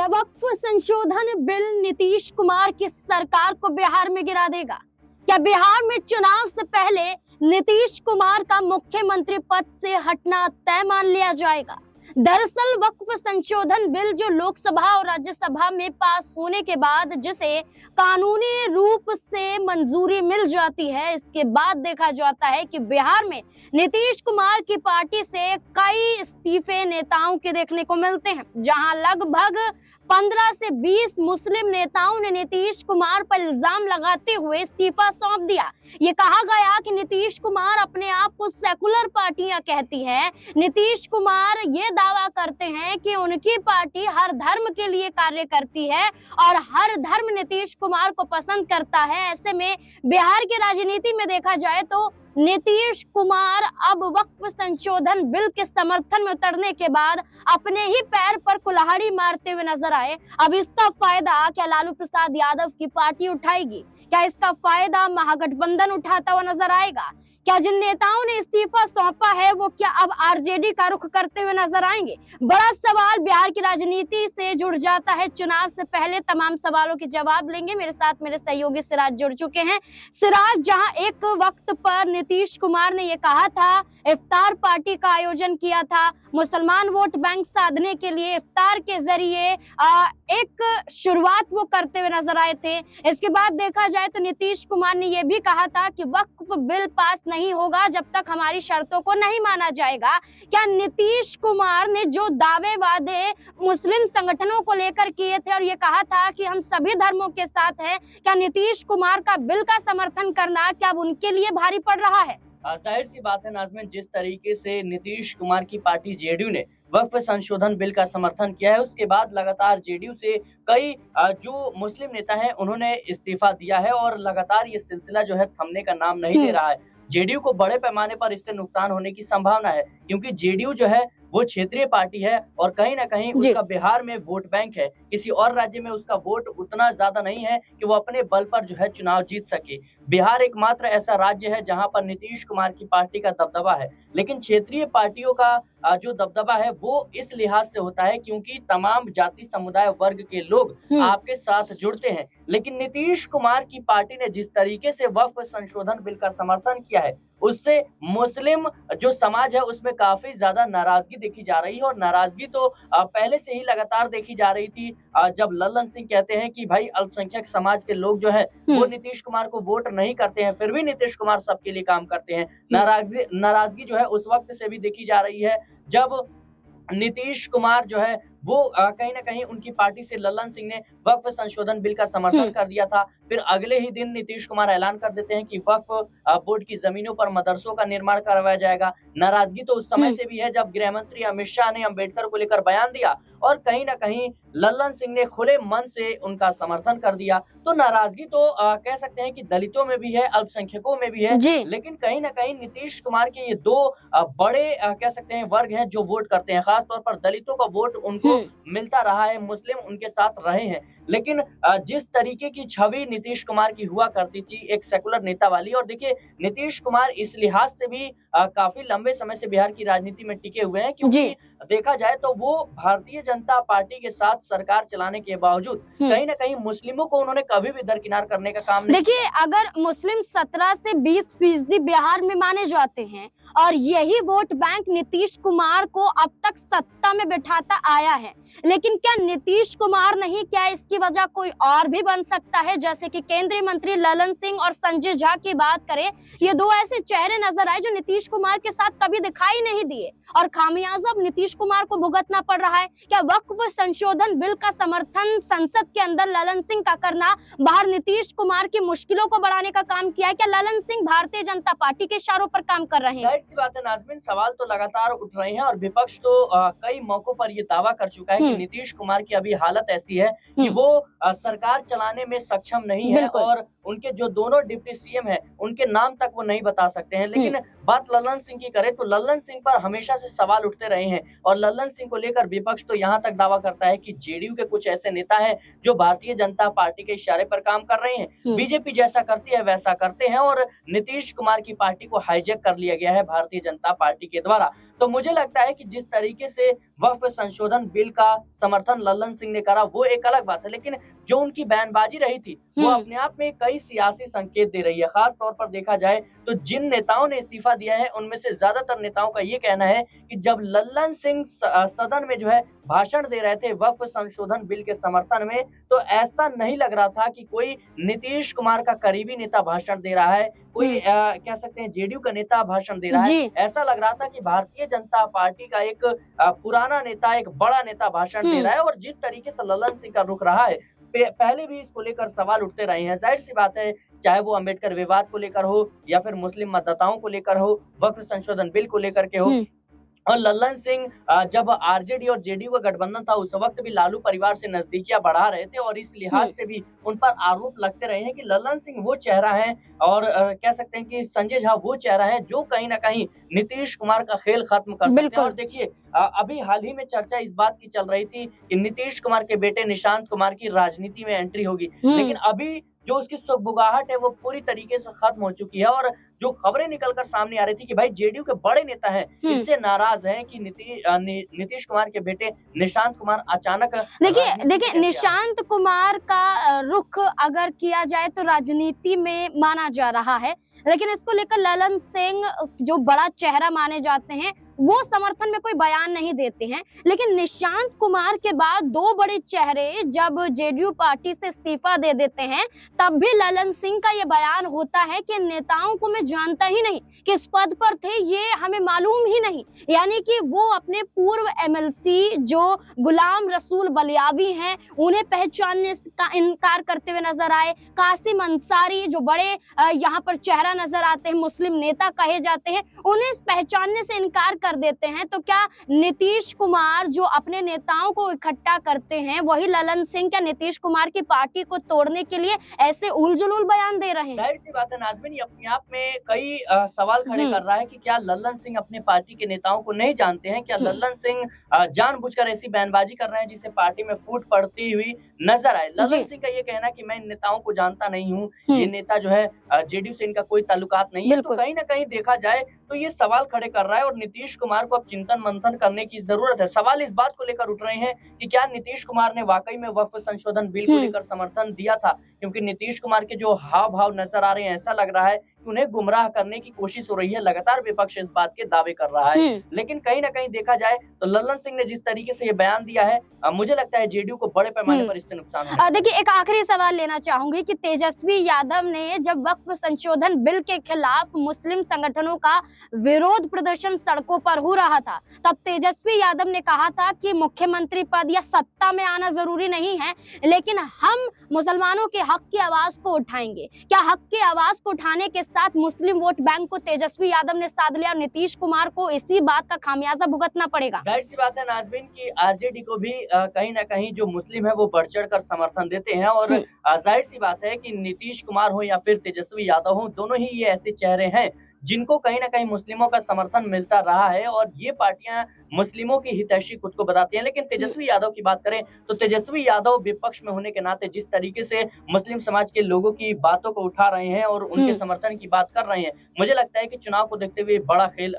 क्या वक्फ संशोधन बिल नीतीश कुमार की सरकार को बिहार में गिरा देगा? क्या बिहार में चुनाव से पहले नीतीश कुमार का मुख्यमंत्री पद से हटना तय मान लिया जाएगा? दरअसल वक्फ संशोधन बिल जो लोकसभा और राज्यसभा में पास होने के बाद जिसे कानूनी रूप से मंजूरी मिल जाती है, इसके बाद देखा जाता है कि बिहार में नीतीश कुमार की पार्टी से कई इस्तीफे नेताओं के देखने को मिलते हैं, जहां लगभग 15 से 20 मुस्लिम नेताओं ने नीतीश कुमार पर इल्जाम लगाते हुए इस्तीफा सौंप दिया। ये कहा गया कि नीतीश कुमार अपने आप को सेकुलर पार्टियां कहती है। नीतीश कुमार ये दावा करते हैं कि उनकी पार्टी हर धर्म के लिए कार्य करती है और हर धर्म नीतीश कुमार को पसंद करता है। ऐसे में बिहार की राजनीति में देखा जाए तो नीतीश कुमार अब वक्फ संशोधन बिल के समर्थन में उतरने के बाद अपने ही पैर पर कुल्हाड़ी मारते हुए नजर आए। अब इसका फायदा क्या लालू प्रसाद यादव की पार्टी उठाएगी? क्या इसका फायदा महागठबंधन उठाता हुआ नजर आएगा? क्या जिन नेताओं ने इस्तीफा सौंपा है वो क्या अब आरजेडी का रुख करते हुए नजर आएंगे? बड़ा सवाल बिहार की राजनीति से जुड़ जाता है। चुनाव से पहले तमाम सवालों के जवाब लेंगे। मेरे साथ मेरे सहयोगी सिराज जुड़ चुके हैं। सिराज, जहां एक वक्त पर नीतीश कुमार ने ये कहा था, इफ्तार पार्टी का आयोजन किया था, मुसलमान वोट बैंक साधने के लिए इफ्तार के जरिए एक शुरुआत वो करते हुए नजर आए थे। इसके बाद देखा जाए तो नीतीश कुमार ने यह भी कहा था कि वक्फ बिल पास नहीं होगा जब तक हमारी शर्तों को नहीं माना जाएगा। क्या नीतीश कुमार ने जो दावे वादे मुस्लिम संगठनों को लेकर किए थे और ये कहा था कि हम सभी धर्मों के साथ हैं, क्या नीतीश कुमार का बिल का समर्थन करना क्या उनके लिए भारी पड़ रहा है? जाहिर सी बात है नाज़मीन, जिस तरीके से नीतीश कुमार की पार्टी जेडीयू ने वक्फ संशोधन बिल का समर्थन किया है, उसके बाद लगातार जेडीयू से कई जो मुस्लिम नेता हैं उन्होंने इस्तीफा दिया है और लगातार ये सिलसिला जो है थमने का नाम नहीं ले रहा है। जेडीयू को बड़े पैमाने पर इससे नुकसान होने की संभावना है, क्योंकि जेडीयू जो है वो क्षेत्रीय पार्टी है और कहीं ना कहीं उसका बिहार में वोट बैंक है। किसी और राज्य में उसका वोट उतना ज्यादा नहीं है कि वो अपने बल पर जो है चुनाव जीत सके। बिहार एकमात्र ऐसा राज्य है जहां पर नीतीश कुमार की पार्टी का दबदबा है, लेकिन क्षेत्रीय पार्टियों का जो दबदबा है वो इस लिहाज से होता है क्योंकि तमाम जाति समुदाय वर्ग के लोग आपके साथ जुड़ते हैं। लेकिन नीतीश कुमार की पार्टी ने जिस तरीके से वक्फ संशोधन बिल का समर्थन किया है, उससे मुस्लिम जो समाज है उसमें काफी ज्यादा नाराजगी देखी जा रही है। और नाराजगी तो पहले से ही लगातार देखी जा रही थी। जब लल्लन सिंह कहते हैं कि भाई अल्पसंख्यक समाज के लोग जो है वो नीतीश कुमार को वोट नहीं करते हैं, फिर भी नीतीश कुमार सबके लिए काम करते हैं। नाराजगी जो है उस वक्त से भी देखी जा रही है जब नीतीश कुमार जो है वो कहीं ना कहीं उनकी पार्टी से लल्लन सिंह ने वक्फ संशोधन बिल का समर्थन कर दिया था। फिर अगले ही दिन नीतीश कुमार ऐलान कर देते हैं कि वक्फ बोर्ड की जमीनों पर मदरसों का निर्माण करवाया जाएगा। नाराजगी तो उस समय से भी है जब गृह मंत्री अमित शाह ने अम्बेडकर को लेकर बयान दिया और कहीं ना कहीं लल्लन सिंह ने खुले मन से उनका समर्थन कर दिया। तो नाराजगी तो कह सकते हैं कि दलितों में भी है, अल्पसंख्यकों में भी है, लेकिन कहीं ना कहीं नीतीश कुमार के ये दो बड़े कह सकते हैं वर्ग हैं जो वोट करते हैं। खासतौर पर दलितों का वोट उनको मिलता रहा है, मुस्लिम उनके साथ रहे हैं। लेकिन जिस तरीके की छवि नीतीश कुमार की हुआ करती थी एक सेकुलर नेता वाली, और देखिए नीतीश कुमार इस लिहाज से भी काफी लंबे समय से बिहार की राजनीति में टिके हुए हैं क्योंकि देखा जाए तो वो भारतीय जनता पार्टी के साथ सरकार चलाने के बावजूद कहीं ना कहीं मुस्लिमों को उन्होंने कभी भी दरकिनार करने का काम नहीं। देखिए, अगर मुस्लिम 17 से 20% बिहार में माने जाते हैं और यही वोट बैंक नीतीश कुमार को अब तक सत्ता में बैठाता आया है, लेकिन क्या नीतीश कुमार नहीं, क्या इसकी वजह कोई और भी बन सकता है? जैसे कि केंद्रीय मंत्री लल्लन सिंह और संजय झा की बात करें, ये दो ऐसे चेहरे नजर आए जो नीतीश कुमार के साथ कभी दिखाई नहीं दिए और खामियाजा अब नीतीश कुमार को भुगतना पड़ रहा है। क्या वक्फ संशोधन बिल का समर्थन संसद के अंदर लल्लन सिंह का करना बाहर नीतीश कुमार की मुश्किलों को बढ़ाने का काम किया है? क्या लल्लन सिंह भारतीय जनता पार्टी के इशारों पर काम कर रहे हैं? जाहिर सी बात है नाज़मीन, सवाल तो लगातार उठ रहे हैं और विपक्ष तो कई मौकों पर ये दावा कर चुका है कि नीतीश कुमार की अभी हालत ऐसी है कि वो सरकार चलाने में सक्षम नहीं है और उनके जो दोनों डिप्टी सीएम हैं उनके नाम तक वो नहीं बता सकते हैं। लेकिन बात लल्लन सिंह की करें तो लल्लन सिंह पर हमेशा से सवाल उठते रहे हैं और लल्लन सिंह को लेकर विपक्ष तो यहाँ तक दावा करता है कि जेडीयू के कुछ ऐसे नेता हैं जो भारतीय जनता पार्टी के इशारे पर काम कर रहे हैं। बीजेपी जैसा करती है वैसा करते हैं और नीतीश कुमार की पार्टी को हाईजैक कर लिया गया है भारतीय जनता पार्टी के द्वारा। तो मुझे लगता है कि जिस तरीके से वक्फ संशोधन बिल का समर्थन लल्लन सिंह ने करा वो एक अलग बात है, लेकिन जो उनकी बयानबाजी रही थी वो अपने आप में कई सियासी संकेत दे रही है। खास तौर पर देखा जाए तो जिन नेताओं ने इस्तीफा दिया है उनमें से ज्यादातर नेताओं का ये कहना है कि जब लल्लन सिंह सदन में जो है भाषण दे रहे थे वक्फ संशोधन बिल के समर्थन में, तो ऐसा नहीं लग रहा था कि कोई नीतीश कुमार का करीबी नेता भाषण दे रहा है, कोई कह सकते हैं जेडीयू का नेता भाषण दे रहा है। ऐसा लग रहा था कि भारतीय जनता पार्टी का एक पुराना नेता, एक बड़ा नेता भाषण दे रहा है। और जिस तरीके से लल्लन सिंह का रुख रहा है, पहले भी इसको लेकर सवाल उठते रहे हैं। जाहिर सी बात है, चाहे वो अंबेडकर विवाद को लेकर हो या फिर मुस्लिम मतदाताओं को लेकर हो, वक्फ संशोधन बिल को लेकर के हो। और लल्लन सिंह जब आरजेडी और जेडीयू का गठबंधन था उस वक्त भी लालू परिवार से नजदीकियां बढ़ा रहे थे और इस लिहाज से भी उन पर आरोप लगते रहे हैं कि लल्लन सिंह वो चेहरा है और कह सकते हैं कि संजय झा वो चेहरा है जो कहीं ना कहीं नीतीश कुमार का खेल खत्म कर सकते हैं। और देखिए अभी हाल ही में चर्चा इस बात की चल रही थी कि नीतीश कुमार के बेटे निशांत कुमार की राजनीति में एंट्री होगी, लेकिन अभी जो उसकी सुगबुगाहट है वो पूरी तरीके से खत्म हो चुकी है। और जो खबरें निकलकर सामने आ रही थी कि भाई जेडीयू के बड़े नेता हैं इससे नाराज हैं कि नीतीश कुमार के बेटे निशांत कुमार अचानक देखिए निशांत कुमार का रुख अगर किया जाए तो राजनीति में माना जा रहा है, लेकिन इसको लेकर लल्लन सिंह जो बड़ा चेहरा माने जाते हैं वो समर्थन में कोई बयान नहीं देते हैं। लेकिन निशांत कुमार के बाद दो बड़े चेहरे जब जेडीयू पार्टी से इस्तीफा दे देते हैं तब भी लल्लन सिंह का ये बयान होता है कि नेताओं को मैं जानता ही नहीं, किस पद पर थे ये हमें मालूम ही नहीं। यानी कि वो अपने पूर्व एमएलसी जो गुलाम रसूल बलियावी हैं उन्हें पहचानने का इनकार करते हुए नजर आए। कासिम अंसारी जो बड़े यहाँ पर चेहरा नजर आते हैं, मुस्लिम नेता कहे जाते हैं, उन्हें पहचानने से इनकार कर देते हैं। तो क्या नीतीश कुमार जो अपने नेताओं को इकट्ठा करते हैं वही लल्लन सिंह क्या नीतीश कुमार की पार्टी को तोड़ने के लिए ऐसे उलझुल बयान दे रहे हैं? जाहिर सी बात है नाज़मीन, ये अपने आप में कई सवाल खड़े कर रहा है कि क्या लल्लन सिंह अपने पार्टी के नेताओं को नहीं जानते हैं? क्या लल्लन सिंह जानबूझकर ऐसी बयानबाजी कर रहे हैं जिससे पार्टी में फूट पड़ती हुई नजर आए? लल्लन सिंह का ये कहना कि मैं इन नेताओं को जानता नहीं हूँ, ये नेता जो है जेडीयू से इनका कोई ताल्लुकात नहीं है, तो कहीं ना कहीं देखा जाए तो ये सवाल खड़े कर रहा है। और नीतीश कुमार को अब चिंतन मंथन करने की जरूरत है। सवाल इस बात को लेकर उठ रहे हैं कि क्या नीतीश कुमार ने वाकई में वक्फ संशोधन बिल को लेकर समर्थन दिया था, क्योंकि नीतीश कुमार के जो हाव भाव नजर आ रहे हैं ऐसा लग रहा है कि उन्हें गुमराह करने की कोशिश हो रही है। लगातार विपक्ष इस बात के दावे कर रहा है, लेकिन कहीं ना कहीं देखा जाए तो लल्लन सिंह ने जिस तरीके से ये बयान दिया है मुझे लगता है जेडीयू को बड़े पैमाने पर इससे नुकसान होगा। देखिए एक आखिरी सवाल लेना चाहूंगी कि तेजस्वी यादव ने जब वक्फ संशोधन बिल के खिलाफ मुस्लिम संगठनों का विरोध प्रदर्शन सड़कों पर हो रहा था, तब तेजस्वी यादव ने कहा था कि मुख्यमंत्री पद या सत्ता में आना जरूरी नहीं है, लेकिन हम मुसलमानों के हक की आवाज को उठाएंगे। क्या हक की आवाज को उठाने के साथ मुस्लिम वोट बैंक को तेजस्वी यादव ने साध लिया? नीतीश कुमार को इसी बात का खामियाजा भुगतना पड़ेगा। जाहिर सी बात है नाज़मीन की आरजेडी को भी कहीं ना कहीं जो मुस्लिम है वो बढ़ चढ़ कर समर्थन देते हैं। और जाहिर सी बात है कि नीतीश कुमार हो या फिर तेजस्वी यादव हो, दोनों ही ये ऐसे चेहरे हैं जिनको कहीं ना कहीं मुस्लिमों का समर्थन मिलता रहा है और ये पार्टियां मुस्लिमों की हितैषी खुद को बताती हैं। लेकिन तेजस्वी यादव की बात करें तो तेजस्वी यादव विपक्ष में होने के नाते जिस तरीके से मुस्लिम समाज के लोगों की बातों को उठा रहे हैं और उनके समर्थन की बात कर रहे हैं, मुझे लगता है कि चुनाव को देखते हुए बड़ा खेल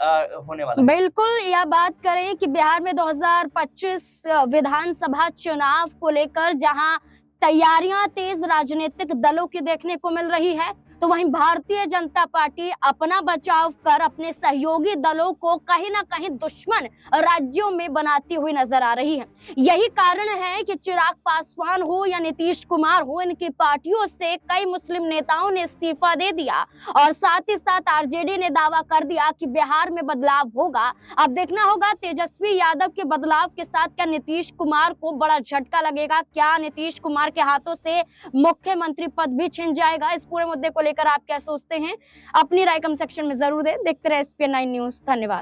होने वाला है। बिल्कुल, यह बात करें कि बिहार में 2025 विधानसभा चुनाव को लेकर जहां तैयारियां तेज राजनीतिक दलों की देखने को मिल रही है, तो वहीं भारतीय जनता पार्टी अपना बचाव कर अपने सहयोगी दलों को कहीं ना कहीं दुश्मन राज्यों में बनाती हुई नजर आ रही है। यही कारण है कि चिराग पासवान हो या नीतीश कुमार हो, इनकी पार्टियों से कई मुस्लिम नेताओं ने इस्तीफा दे दिया और साथ ही साथ आरजेडी ने दावा कर दिया कि बिहार में बदलाव होगा। अब देखना होगा तेजस्वी यादव के बदलाव के साथ क्या नीतीश कुमार को बड़ा झटका लगेगा, क्या नीतीश कुमार के हाथों से मुख्यमंत्री पद भी छिन जाएगा? इस पूरे मुद्दे को लेकर आप क्या सोचते हैं? अपनी राय कमेंट सेक्शन में जरूर दें। देखते रहे SPN9 न्यूज़। धन्यवाद।